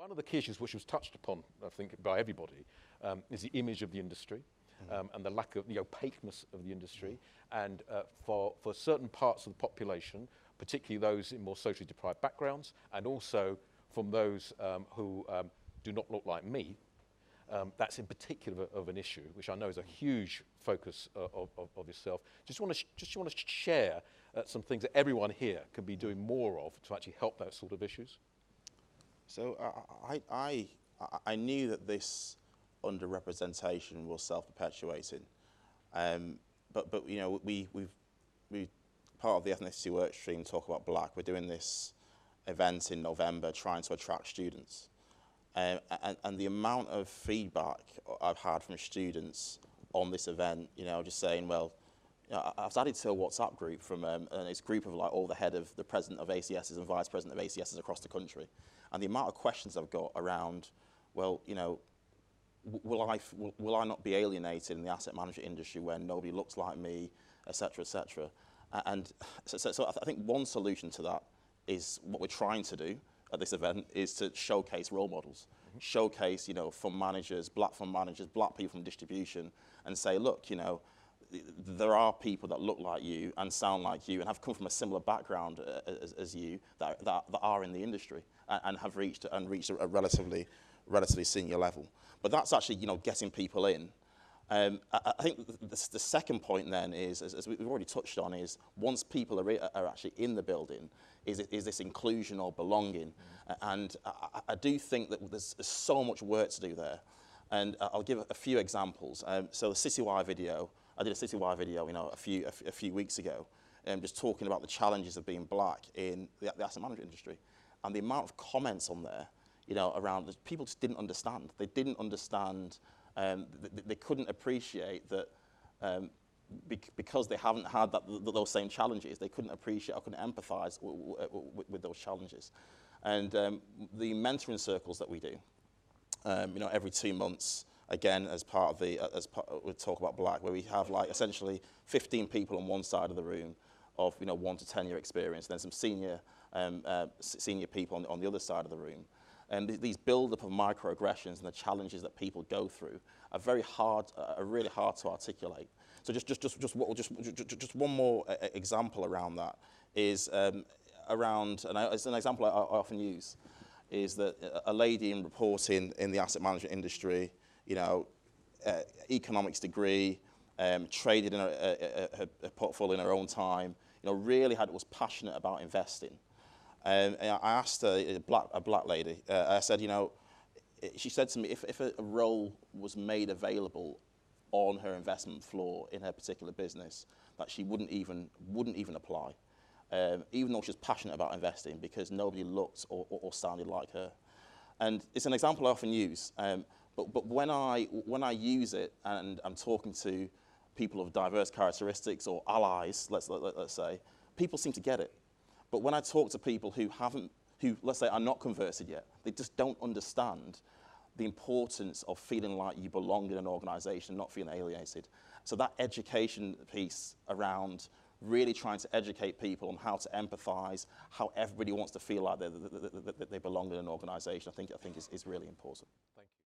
One of the key issues which was touched upon, I think, by everybody, is the image of the industry and the lack of the opaqueness of the industry. And for certain parts of the population, particularly those in more socially deprived backgrounds, and also from those who do not look like me, that's in particular of an issue, which I know is a huge focus of yourself. Just want to share some things that everyone here can be doing more of to actually help those sort of issues. So I knew that this underrepresentation was self-perpetuating, but you know we part of the ethnicity work stream talk about black. We're doing this event in November trying to attract students, and the amount of feedback I've had from students on this event, you know, just saying, well, you know, I was added to a WhatsApp group from it's a group of like all the head of the president of ACSs and vice president of ACSs across the country. And the amount of questions I've got around, well, you know, will I not be alienated in the asset management industry when nobody looks like me, et cetera, et cetera. And so I think one solution to that is what we're trying to do at this event is to showcase role models, showcase, you know, fund managers, black people from distribution, and say, look, you know, there are people that look like you and sound like you and have come from a similar background as you that are in the industry and have reached a relatively senior level. But that's actually, you know, getting people in. I think the second point then is, as we've already touched on, is once people are actually in the building, is this inclusion or belonging? And I do think that there's so much work to do there. And I'll give a few examples. So the Citywire video, I did a Citywire video, you know, a few weeks ago, just talking about the challenges of being black in the asset management industry, and the amount of comments on there, you know, around people just didn't understand. They didn't understand. They couldn't appreciate that because they haven't had those same challenges. They couldn't appreciate or couldn't empathise with those challenges. And the mentoring circles that we do, you know, every 2 months. Again, as part of we talk about black, where we have like essentially 15 people on one side of the room of, you know, 1 to 10 year experience, and then some senior people on the other side of the room. And these build up of microaggressions and the challenges that people go through are really hard to articulate. So just one more example around that is and it's an example I often use, is that a lady in reporting in the asset management industry, you know, economics degree, traded in her portfolio in her own time, you know, really was passionate about investing. And I asked her, a black lady, I said, you know, she said to me, if a role was made available on her investment floor in her particular business, that she wouldn't even apply, even though she's passionate about investing, because nobody looked or sounded like her. And it's an example I often use. But when I use it and I'm talking to people of diverse characteristics or allies, let's say, people seem to get it. But when I talk to people who let's say are not converted yet, they just don't understand the importance of feeling like you belong in an organisation, not feeling alienated. So that education piece around really trying to educate people on how to empathise, how everybody wants to feel like they belong in an organisation, I think is really important. Thank you.